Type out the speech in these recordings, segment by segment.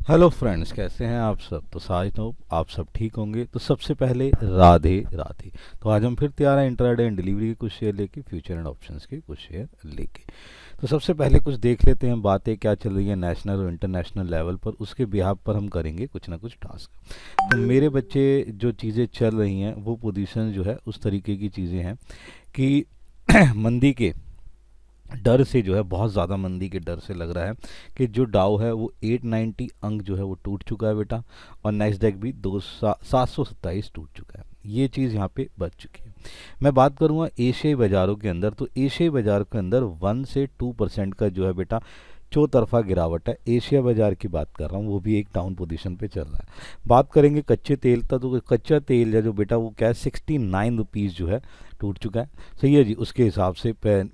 Hello friends, कैसे हैं आप सब। तो साज हो आप सब ठीक होंगे। तो सबसे पहले राधे राधे। तो आज हम फिर तैयार हैं इंट्राडे एंड डिलीवरी के कुछ शेयर लेके, फ्यूचर एंड ऑप्शंस के कुछ शेयर लेके। तो सबसे पहले कुछ देख लेते हैं बातें क्या चल रही है नेशनल और इंटरनेशनल लेवल पर, उसके बिहाफ पर हम करेंगे कुछ ना कुछ टास्क। तो मेरे बच्चे जो चीज़ें चल रही हैं वो पोजीशन जो है उस तरीके की चीज़ें हैं कि मंदी के डर से जो है, बहुत ज़्यादा मंदी के डर से लग रहा है कि जो डाउ है वो 890 अंक जो है वो टूट चुका है बेटा, और नैस्डैक भी 727 टूट चुका है। ये चीज़ यहाँ पे बच चुकी है। मैं बात करूँगा एशियाई बाज़ारों के अंदर, तो एशियाई बाज़ार के अंदर 1 से 2% का जो है बेटा चौतरफा गिरावट है। एशिया बाजार की बात कर रहा हूँ, वो भी एक डाउन पोजीशन पे चल रहा है। बात करेंगे कच्चे तेल का, तो कच्चा तेल है जो बेटा वो क्या है 69 रुपीज़ जो है टूट चुका है। सही है जी, उसके हिसाब से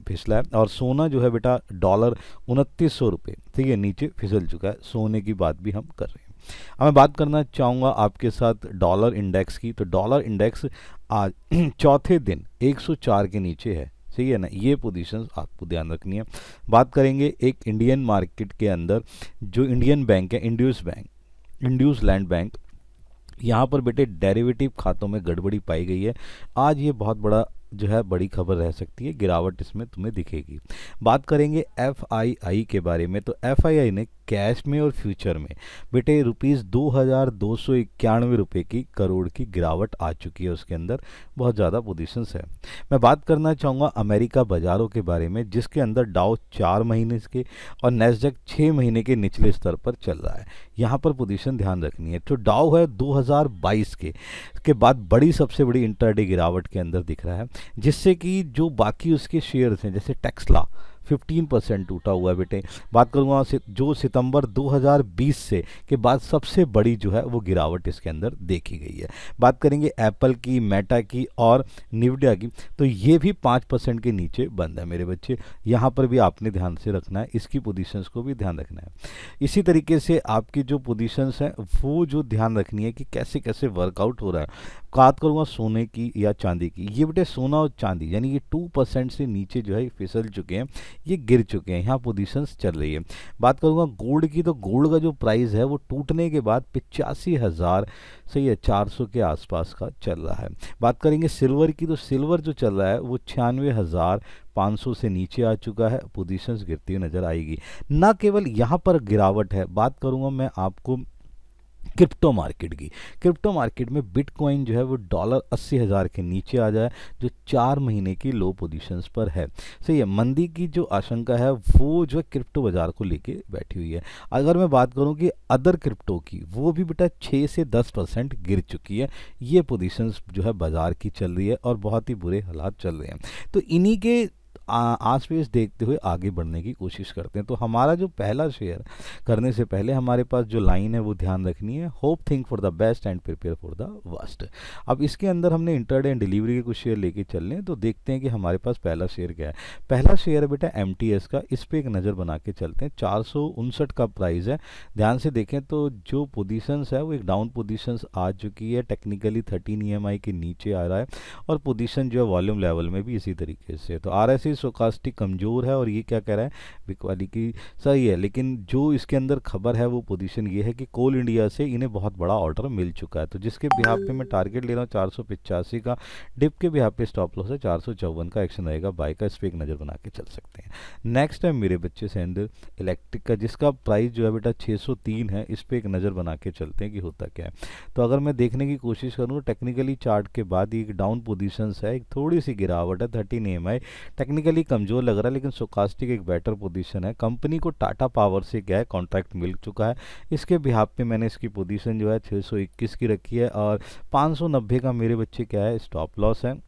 फिसला है। और सोना जो है बेटा डॉलर 2900 रुपये, ठीक है, नीचे फिसल चुका है। सोने की बात भी हम कर रहे हैं। अब मैं बात करना चाहूँगा आपके साथ डॉलर इंडेक्स की। तो डॉलर इंडेक्स आज चौथे दिन 104 के नीचे है। सही है ना, ये पोजीशंस आपको ध्यान रखनी है। बात करेंगे एक इंडियन मार्केट के अंदर, जो इंडियन बैंक है इंड्यूस लैंड बैंक, यहाँ पर बेटे डेरिवेटिव खातों में गड़बड़ी पाई गई है। आज ये बहुत बड़ा जो है बड़ी खबर रह सकती है, गिरावट इसमें तुम्हें दिखेगी। बात करेंगे एफआईआई के बारे में। तो एफआईआई ने कैश में और फ्यूचर में बेटे ₹2291 की करोड़ की गिरावट आ चुकी है। उसके अंदर बहुत ज़्यादा पोजीशंस है। मैं बात करना चाहूँगा अमेरिका बाज़ारों के बारे में, जिसके अंदर डाउ 4 महीने के और नैस्डैक 6 महीने के निचले स्तर पर चल रहा है। यहाँ पर पोजीशन ध्यान रखनी है। तो डाउ है 2022 के बाद बड़ी, सबसे बड़ी इंटरडे गिरावट के अंदर दिख रहा है, जिससे कि जो बाकी उसके शेयर्स हैं जैसे टेस्ला 15% टूटा हुआ है बेटे। बात करूँगा जो सितंबर 2020 से के बाद सबसे बड़ी जो है वो गिरावट इसके अंदर देखी गई है। बात करेंगे एप्पल की, मेटा की और निविडिया की, तो ये भी 5% के नीचे बंद है मेरे बच्चे। यहाँ पर भी आपने ध्यान से रखना है, इसकी पोजीशंस को भी ध्यान रखना है। इसी तरीके से आपकी जो पोजीशंस हैं वो जो ध्यान रखनी है कि कैसे कैसे वर्कआउट हो रहा है। बात करूँगा सोने की या चांदी की। ये बेटे सोना और चांदी यानी ये 2% से नीचे जो है फिसल चुके हैं, ये गिर चुके हैं। यहाँ पोजीशंस चल रही है। बात करूँगा गोल्ड की, तो गोल्ड का जो प्राइस है वो टूटने के बाद 85,000 सही है 400 के आसपास का चल रहा है। बात करेंगे सिल्वर की, तो सिल्वर जो चल रहा है वो 96,500 से नीचे आ चुका है। पोजीशंस गिरती हुई नजर आएगी। ना केवल यहाँ पर गिरावट है, बात करूँगा मैं आपको क्रिप्टो मार्केट की। क्रिप्टो मार्केट में बिटकॉइन जो है वो $80,000 के नीचे आ जाए, जो 4 महीने की लो पोजीशंस पर है। सही है, मंदी की जो आशंका है वो जो है क्रिप्टो बाजार को लेके बैठी हुई है। अगर मैं बात करूं कि अदर क्रिप्टो की, वो भी बेटा 6 से 10% गिर चुकी है। ये पोजीशंस जो है बाजार की चल रही है और बहुत ही बुरे हालात चल रहे हैं। तो इन्हीं के आस पास देखते हुए आगे बढ़ने की कोशिश करते हैं। तो हमारा जो पहला शेयर करने से पहले हमारे पास जो लाइन है वो ध्यान रखनी है, hope think for the best and prepare for the worst. अब इसके अंदर हमने इंटरडे एंड डिलीवरी के कुछ शेयर लेके चल रहे हैं। तो देखते हैं कि हमारे पास पहला शेयर क्या है। पहला शेयर है बेटा एमटीएस का। इस पर एक नज़र बना के चलते हैं। 459 का प्राइस है। ध्यान से देखें तो जो पोजीशंस है वो एक डाउन पोजीशंस आ चुकी है। टेक्निकली 13 ईएमआई के नीचे आ रहा है और पोजीशन जो है वॉल्यूम लेवल में भी इसी तरीके से। तो आरएसआई स्टोकास्टिक कमजोर है और ये क्या कह रहा है बिकवाली की सही है। लेकिन जो इसके अंदर खबर है वो पोजीशन ये है कि कोल इंडिया से इन्हें बहुत बड़ा ऑर्डर मिल चुका है। तो जिसके बिहाफ पे मैं टारगेट ले रहा हूँ 485 का। डिप के बिहाफ पे स्टॉप लॉस है 454 का। एक्शन रहेगा बाय का। इस पर एक नज़र बना के चल सकते हैं। नेक्स्ट है मेरे बच्चे सेंडर इलेक्ट्रिक का, जिसका प्राइस जो है बेटा 603 है। इस पर एक नज़र बना के चलते हैं कि होता क्या है। तो अगर मैं देखने की कोशिश करूँ टेक्निकली चार्ट के बाद एक डाउन पोजीशंस है, एक थोड़ी सी गिरावट है 13 EMI। टेक्निकली कमजोर लग रहा है लेकिन स्टोकास्टिक एक बेटर पोजीशन है। कंपनी को टाटा पावर से क्या है कॉन्ट्रैक्ट मिल चुका है। इसके बिहाफ पे मैंने इसकी पोजीशन जो है 621 की रखी है और 590 का मेरे बच्चे क्या है स्टॉप लॉस है।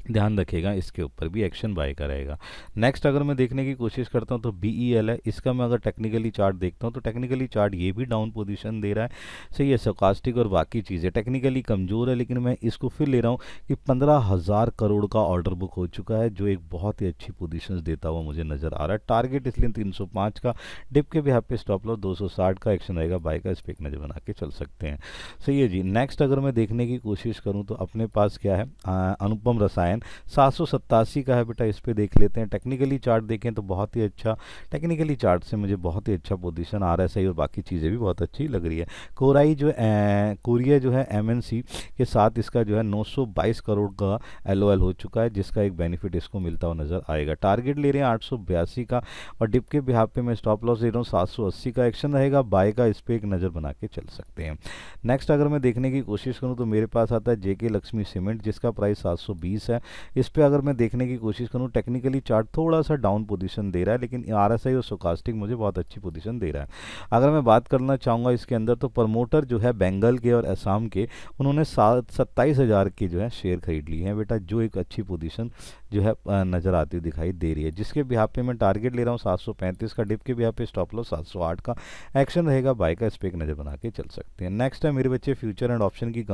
ध्यान रखिएगा, इसके ऊपर भी एक्शन बाय का रहेगा। नेक्स्ट अगर मैं देखने की कोशिश करता हूं तो बीईएल है। इसका मैं अगर टेक्निकली चार्ट देखता हूं तो टेक्निकली चार्ट ये भी डाउन पोजीशन दे रहा है। सही है, स्टोकास्टिक और बाकी चीज़ें टेक्निकली कमज़ोर है, लेकिन मैं इसको फिर ले रहा हूं कि 15,000 करोड़ का ऑर्डर बुक हो चुका है, जो एक बहुत ही अच्छी पोजीशन देता हुआ मुझे नज़र आ रहा है। टारगेट इसलिए 305 का। डिप के भी यहाँ पे स्टॉप लॉस 260 का। एक्शन रहेगा बाय का। इस पर एक नज़र बना के चल सकते हैं। सही है जी। नेक्स्ट अगर मैं देखने की कोशिश करूँ तो अपने पास क्या है अनुपम रसायन। पोजीशन 787 का है बेटा, इस पे देख लेते हैं। टेक्निकली चार्ट देखें तो बहुत ही अच्छा, टेक्निकली चार्ट से मुझे बहुत ही अच्छा पोजीशन आ रहा है, सही, और बाकी चीज़ें भी बहुत अच्छी लग रही है। कोरिया जो है एमएनसी के साथ इसका जो है 922 करोड़ का एलओएल हो चुका है, जिसका एक बेनिफिट इसको मिलता हुआ नजर आएगा। टारगेट ले रहे हैं 882 का, और डिप के बिहाफ पे मैं स्टॉप लॉस दे रहा हूँ 780 का। एक्शन रहेगा बाय का, इस पे एक नज़र बना के चल सकते हैं। नेक्स्ट अगर मैं देखने की कोशिश करूँ तो मेरे पास आता है जेके लक्ष्मी सीमेंट, जिसका प्राइस 720 है। इस पे अगर मैं देखने की कोशिश करूँ, टेक्निकली चार्ट थोड़ा सा डाउन पोजीशन दे रहा है, लेकिन आरएसआई और स्टोकास्टिक मुझे बहुत अच्छी पोजीशन दे रहा है। अगर मैं बात करना चाहूँगा इसके अंदर, तो प्रमोटर जो है बंगाल के और असम के, उन्होंने 27,000 के जो है शेयर खरीद लिए हैं बेटा, जो एक अच्छी पोजीशन जो है नज़र आती हुई दिखाई दे रही है, जिसके बिहाफ पे मैं टारगेट ले रहा हूँ 735 का। डिप के बिहाफ पे स्टॉप लॉस 708 का। एक्शन रहेगा बाय का, इस पे एक नज़र बना के चल सकते हैं। नेक्स्ट है मेरे बच्चे फ्यूचर एंड ऑप्शन की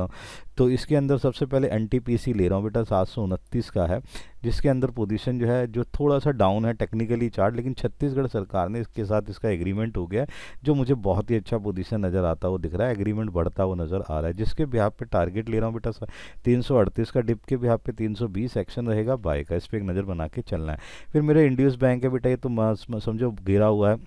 तो इसके अंदर सबसे पहले एनटीपीसी ले रहा हूँ बेटा, 729 का है, जिसके अंदर पोजीशन जो है जो थोड़ा सा डाउन है टेक्निकली चार्ट, लेकिन छत्तीसगढ़ सरकार ने इसके साथ इसका एग्रीमेंट हो गया है, जो मुझे बहुत ही अच्छा पोजीशन नज़र आता हुआ दिख रहा है। एग्रीमेंट बढ़ता हुआ नज़र आ रहा है, जिसके बिहाफ पे टारगेट ले रहा हूँ बेटा 338 का। डिप के बिहाफ पे 320। एक्शन रहेगा बाय का, इस पर एक नज़र बना के चलना है। फिर मेरा इंड्यूस बैंक है बेटा, ये तो समझो गिरा हुआ है,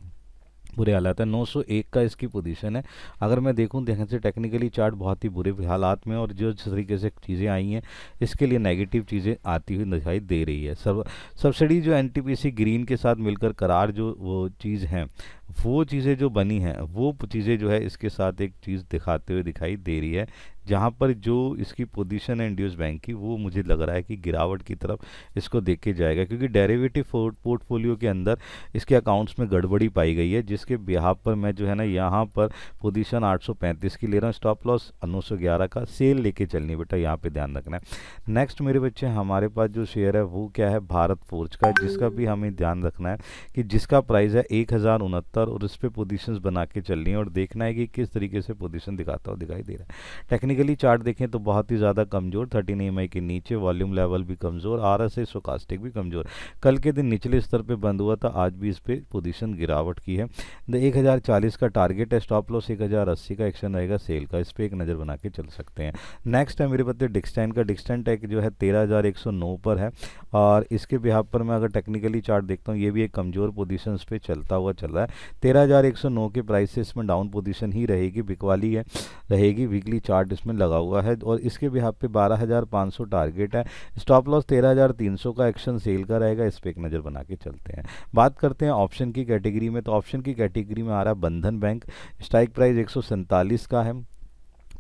बुरे हालात है। 901 का इसकी पोजीशन है। अगर मैं देखूं, देखने से टेक्निकली चार्ट बहुत ही बुरे हालात में, और जो जिस तरीके से चीज़ें आई हैं, इसके लिए नेगेटिव चीज़ें आती हुई दिखाई दे रही है। सब्सिडी जो एनटीपीसी ग्रीन के साथ मिलकर करार जो वो चीज़ हैं, वो चीज़ें जो बनी हैं, वो चीज़ें जो है इसके साथ एक चीज़ दिखाते हुए दिखाई दे रही है, जहाँ पर जो इसकी पोजीशन है इंड्यूस बैंक की, वो मुझे लग रहा है कि गिरावट की तरफ इसको देख के जाएगा, क्योंकि डेरिवेटिव पोर्टफोलियो के अंदर इसके अकाउंट्स में गड़बड़ी पाई गई है, जिसके बिहाफ पर मैं जो है ना यहाँ पर पोजीशन 835 की ले रहा हूँ। स्टॉप लॉस 911 का। सेल लेके चलनी बेटा, यहाँ पे ध्यान रखना है। नेक्स्ट मेरे बच्चे हमारे पास जो शेयर है वो क्या है, भारत फोर्ज का, जिसका भी हमें ध्यान रखना है कि जिसका प्राइस है 1069, और उस पर पोजीशंस बना के चलनी है, और देखना है कि किस तरीके से पोजीशन दिखाता हुआ दिखाई दे रहा है। टेक्निकली चार्ट देखें तो बहुत ही ज़्यादा कमज़ोर, 13 EMI के नीचे, वॉल्यूम लेवल भी कमज़ोर, आरएसआई स्टोकास्टिक भी कमज़ोर। कल के दिन निचले स्तर पे बंद हुआ था, आज भी इस पे पोजीशन गिरावट की है। 1040 का टारगेट है, स्टॉप लॉस 1080 का। एक्शन रहेगा सेल का, इस पर एक नज़र बना के चल सकते हैं। नेक्स्ट है मेरे पत्ते डिक्सटैन का। डिक्सटैन टेक जो है 13,109 पर है, और इसके बिहाफ पर मैं अगर टेक्निकली चार्ट देखता हूँ, ये भी एक कमज़ोर पोजीशन पे चलता हुआ चल रहा है। 13,109 के प्राइस से इसमें डाउन पोजीशन ही रहेगी, बिकवाली है रहेगी। वीकली चार्ट इसमें लगा हुआ है, और इसके बिहाफ पे 12,500 टारगेट है। स्टॉप लॉस 13,300 का। एक्शन सेल का रहेगा, इस पे एक नज़र बना के चलते हैं। बात करते हैं ऑप्शन की कैटेगरी में, तो ऑप्शन की कैटेगरी में आ रहा है बंधन बैंक। स्ट्राइक प्राइस 147 का है,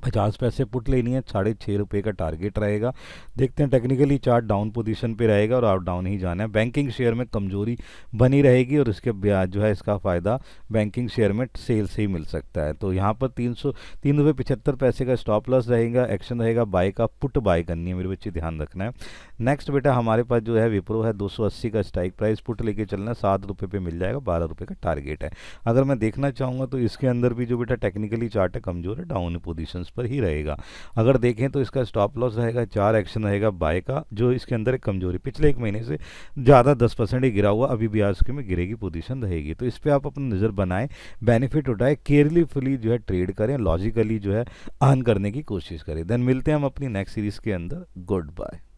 50 पैसे पुट लेनी है, 6.5 रुपये का टारगेट रहेगा। देखते हैं, टेक्निकली चार्ट डाउन पोजीशन पे रहेगा, और आउट डाउन ही जाना है। बैंकिंग शेयर में कमजोरी बनी रहेगी, और इसके ब्याज जो है इसका फ़ायदा बैंकिंग शेयर में सेल से ही मिल सकता है। तो यहाँ पर 303 रुपये 75 पैसे का स्टॉप लॉस रहेगा। एक्शन रहेगा बाय का, पुट बाय करनी है मेरे बच्चे, ध्यान रखना है। नेक्स्ट बेटा हमारे पास जो है विप्रो है, 280 का स्ट्राइक प्राइस, पुट लेके चलना है, 7 रुपये पे मिल जाएगा, 12 रुपये का टारगेट है। अगर मैं देखना चाहूँगा तो इसके अंदर भी जो बेटा टेक्निकली चार्ट है कमजोर है, डाउन पोजीशन पर ही रहेगा। अगर देखें तो इसका स्टॉप लॉस रहेगा 4। एक्शन रहेगा बाय का, जो इसके अंदर एक कमजोरी पिछले एक महीने से ज़्यादा 10% ही गिरा हुआ, अभी भी आज के में गिरेगी पोजीशन रहेगी। तो इस पर आप अपनी नज़र बनाएं, बेनिफिट उठाएं, केयरफुली जो है ट्रेड करें, लॉजिकली जो है अर्न करने की कोशिश करें। देन मिलते हैं हम अपनी नेक्स्ट सीरीज़ के अंदर। Good bye.